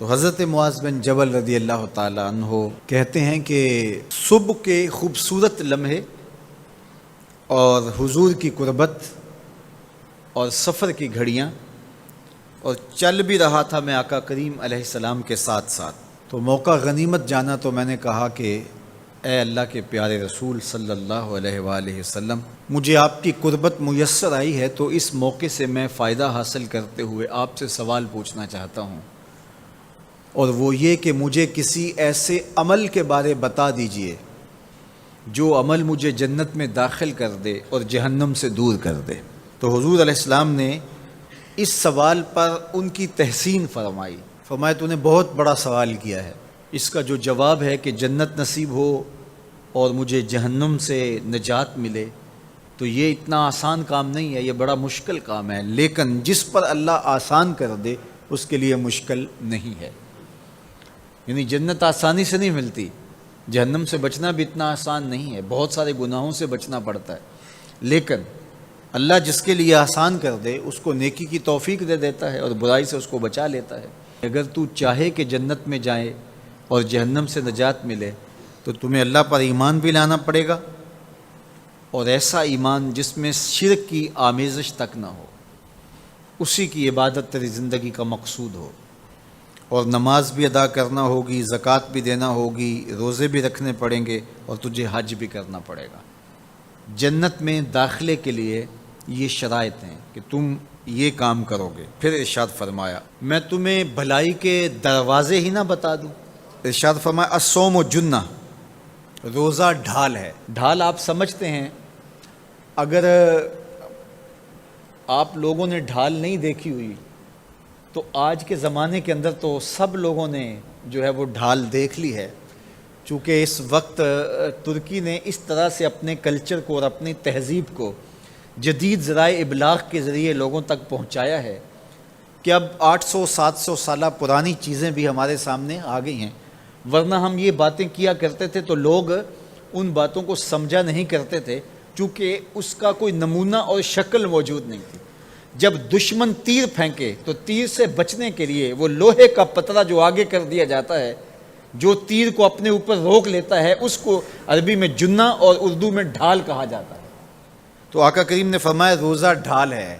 تو حضرت معاذ بن جبل رضی اللہ تعالیٰ عنہ کہتے ہیں کہ صبح کے خوبصورت لمحے اور حضور کی قربت اور سفر کی گھڑیاں اور چل بھی رہا تھا میں آقا کریم علیہ السلام کے ساتھ ساتھ، تو موقع غنیمت جانا تو میں نے کہا کہ اے اللہ کے پیارے رسول صلی اللہ علیہ وآلہ وسلم، مجھے آپ کی قربت میسر آئی ہے تو اس موقع سے میں فائدہ حاصل کرتے ہوئے آپ سے سوال پوچھنا چاہتا ہوں، اور وہ یہ کہ مجھے کسی ایسے عمل کے بارے بتا دیجئے جو عمل مجھے جنت میں داخل کر دے اور جہنم سے دور کر دے۔ تو حضور علیہ السلام نے اس سوال پر ان کی تحسین فرمایا تو نے بہت بڑا سوال کیا ہے، اس کا جو جواب ہے کہ جنت نصیب ہو اور مجھے جہنم سے نجات ملے تو یہ اتنا آسان کام نہیں ہے، یہ بڑا مشکل کام ہے، لیکن جس پر اللہ آسان کر دے اس کے لیے مشکل نہیں ہے۔ یعنی جنت آسانی سے نہیں ملتی، جہنم سے بچنا بھی اتنا آسان نہیں ہے، بہت سارے گناہوں سے بچنا پڑتا ہے، لیکن اللہ جس کے لیے آسان کر دے اس کو نیکی کی توفیق دے دیتا ہے اور برائی سے اس کو بچا لیتا ہے۔ اگر تو چاہے کہ جنت میں جائے اور جہنم سے نجات ملے تو تمہیں اللہ پر ایمان بھی لانا پڑے گا، اور ایسا ایمان جس میں شرک کی آمیزش تک نہ ہو، اسی کی عبادت تیری زندگی کا مقصود ہو، اور نماز بھی ادا کرنا ہوگی، زکوٰۃ بھی دینا ہوگی، روزے بھی رکھنے پڑیں گے، اور تجھے حج بھی کرنا پڑے گا۔ جنت میں داخلے کے لیے یہ شرائط ہیں کہ تم یہ کام کرو گے۔ پھر ارشاد فرمایا میں تمہیں بھلائی کے دروازے ہی نہ بتا دوں۔ ارشاد فرمایا الصوم جنہ، روزہ ڈھال ہے۔ ڈھال آپ سمجھتے ہیں، اگر آپ لوگوں نے ڈھال نہیں دیکھی ہوئی تو آج کے زمانے کے اندر تو سب لوگوں نے جو ہے وہ ڈھال دیکھ لی ہے، چونکہ اس وقت ترکی نے اس طرح سے اپنے کلچر کو اور اپنی تہذیب کو جدید ذرائع ابلاغ کے ذریعے لوگوں تک پہنچایا ہے کہ اب 800-700 سالہ پرانی چیزیں بھی ہمارے سامنے آ گئی ہیں، ورنہ ہم یہ باتیں کیا کرتے تھے تو لوگ ان باتوں کو سمجھا نہیں کرتے تھے، چونکہ اس کا کوئی نمونہ اور شکل موجود نہیں تھی۔ جب دشمن تیر پھینکے تو تیر سے بچنے کے لیے وہ لوہے کا پتلا جو آگے کر دیا جاتا ہے، جو تیر کو اپنے اوپر روک لیتا ہے، اس کو عربی میں جنہ اور اردو میں ڈھال کہا جاتا ہے۔ تو آقا کریم نے فرمایا روزہ ڈھال ہے،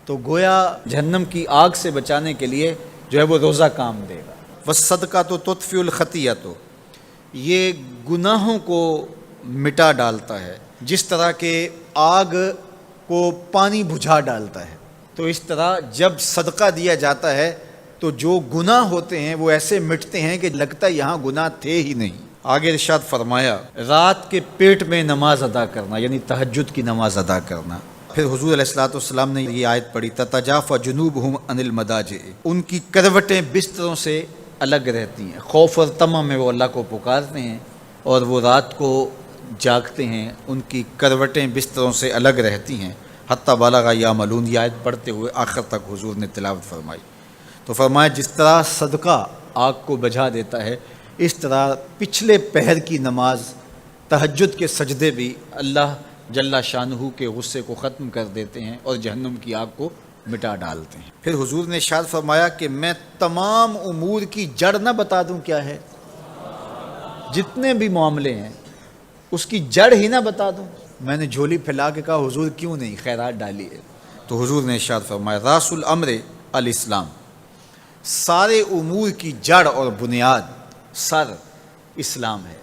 تو گویا جہنم کی آگ سے بچانے کے لیے جو ہے وہ روزہ کام دے گا۔ وَالصَّدْقَةُ تُطْفِئُ الْخَطِیَّةُ، یہ گناہوں کو مٹا ڈالتا ہے، جس طرح کہ آگ کو پانی بجھا ڈالتا ہے، تو اس طرح جب صدقہ دیا جاتا ہے تو جو گناہ ہوتے ہیں وہ ایسے مٹتے ہیں کہ لگتا ہے یہاں گناہ تھے ہی نہیں۔ آگے ارشاد فرمایا رات کے پیٹ میں نماز ادا کرنا، یعنی تہجد کی نماز ادا کرنا۔ پھر حضور علیہ السلام نے یہ آیت پڑھی تتجافی جنوبہم عن المضاجع، ان کی کروٹیں بستروں سے الگ رہتی ہیں، خوف اور طمع میں وہ اللہ کو پکارتے ہیں اور وہ رات کو جاگتے ہیں، ان کی کروٹیں بستروں سے الگ رہتی ہیں، حتی بلغ یعملون، یہ آیت پڑھتے ہوئے آخر تک حضور نے تلاوت فرمائی۔ تو فرمایا جس طرح صدقہ آگ کو بجھا دیتا ہے، اس طرح پچھلے پہر کی نماز، تہجد کے سجدے بھی اللہ جل شانہ کے غصے کو ختم کر دیتے ہیں اور جہنم کی آگ کو مٹا ڈالتے ہیں۔ پھر حضور نے ارشاد فرمایا کہ میں تمام امور کی جڑ نہ بتا دوں کیا ہے، جتنے بھی معاملے ہیں اس کی جڑ ہی نہ بتا دوں۔ میں نے جھولی پھیلا کے کہا حضور کیوں نہیں، خیرات ڈالیے۔ تو حضور نے ارشاد فرمایا راس الامر الاسلام، سارے امور کی جڑ اور بنیاد، سر اسلام ہے۔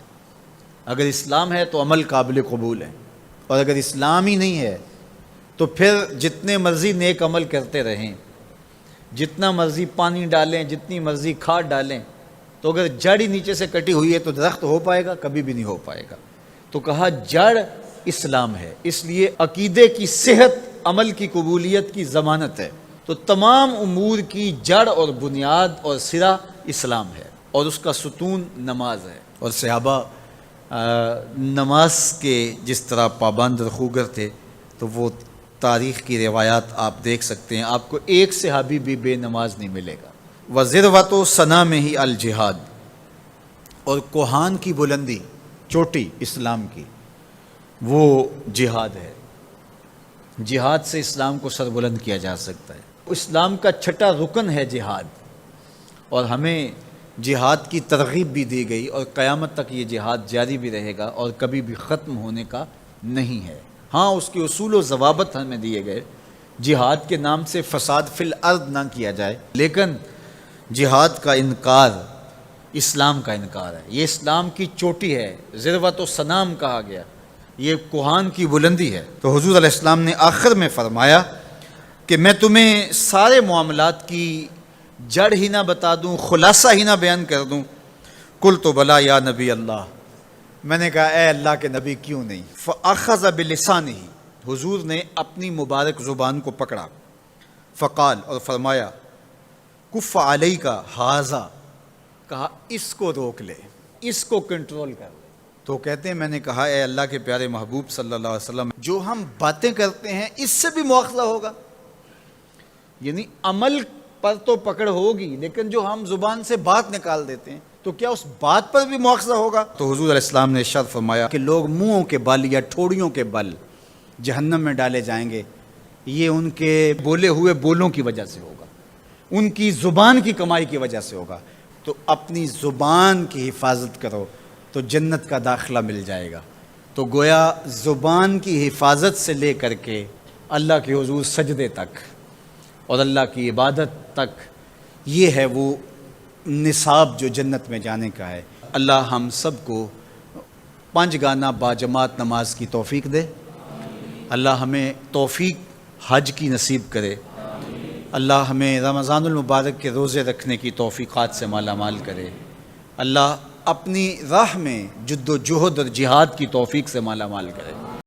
اگر اسلام ہے تو عمل قابل قبول ہے، اور اگر اسلام ہی نہیں ہے تو پھر جتنے مرضی نیک عمل کرتے رہیں، جتنا مرضی پانی ڈالیں، جتنی مرضی کھاد ڈالیں، تو اگر جڑ ہی نیچے سے کٹی ہوئی ہے تو درخت ہو پائے گا؟ کبھی بھی نہیں ہو پائے گا۔ تو کہا جڑ اسلام ہے، اس لیے عقیدے کی صحت عمل کی قبولیت کی ضمانت ہے۔ تو تمام امور کی جڑ اور بنیاد اور سرا اسلام ہے، اور اس کا ستون نماز ہے۔ اور صحابہ نماز کے جس طرح پابند رخوگر تھے، تو وہ تاریخ کی روایات آپ دیکھ سکتے ہیں، آپ کو ایک صحابی بھی بے نماز نہیں ملے گا۔ وَذِرْوَةُ صَنَامِهِ الجہاد، اور کوہان کی بلندی، چوٹی اسلام کی، وہ جہاد ہے۔ جہاد سے اسلام کو سربلند کیا جا سکتا ہے۔ اسلام کا چھٹا رکن ہے جہاد، اور ہمیں جہاد کی ترغیب بھی دی گئی، اور قیامت تک یہ جہاد جاری بھی رہے گا اور کبھی بھی ختم ہونے کا نہیں ہے۔ ہاں اس کے اصول و ضوابط ہمیں دیے گئے، جہاد کے نام سے فساد فی الارض نہ کیا جائے، لیکن جہاد کا انکار اسلام کا انکار ہے۔ یہ اسلام کی چوٹی ہے، ذروۃ و سنام کہا گیا، یہ کوہان کی بلندی ہے۔ تو حضور علیہ السلام نے آخر میں فرمایا کہ میں تمہیں سارے معاملات کی جڑ ہی نہ بتا دوں، خلاصہ ہی نہ بیان کر دوں؟ قلت بلا یا نبی اللہ، میں نے کہا اے اللہ کے نبی کیوں نہیں؟ فاخذ بلسانہ، حضور نے اپنی مبارک زبان کو پکڑا، فقال، اور فرمایا، کف علیک ھذا، کہا اس کو روک لے، اس کو کنٹرول کر لے۔ تو کہتے ہیں میں نے کہا اے اللہ کے پیارے محبوب صلی اللہ علیہ وسلم، جو ہم باتیں کرتے ہیں اس سے بھی مواخذہ ہوگا؟ یعنی عمل پر تو پکڑ ہوگی، لیکن جو ہم زبان سے بات نکال دیتے ہیں تو کیا اس بات پر بھی مواخذہ ہوگا؟ تو حضور علیہ السلام نے ارشاد فرمایا کہ لوگ منہوں کے بل یا ٹھوڑیوں کے بل جہنم میں ڈالے جائیں گے، یہ ان کے بولے ہوئے بولوں کی وجہ سے ہوگا، ان کی زبان کی کمائی کی وجہ سے ہوگا۔ تو اپنی زبان کی حفاظت کرو تو جنت کا داخلہ مل جائے گا۔ تو گویا زبان کی حفاظت سے لے کر کے اللہ کے حضور سجدے تک اور اللہ کی عبادت تک، یہ ہے وہ نصاب جو جنت میں جانے کا ہے۔ اللہ ہم سب کو 5 گانا باجماعت نماز کی توفیق دے، اللہ ہمیں توفیق حج کی نصیب کرے، اللہ ہمیں رمضان المبارک کے روزے رکھنے کی توفیقات سے مالا مال کرے، اللہ اپنی راہ میں جد و جہد اور جہاد کی توفیق سے مالا مال کرے۔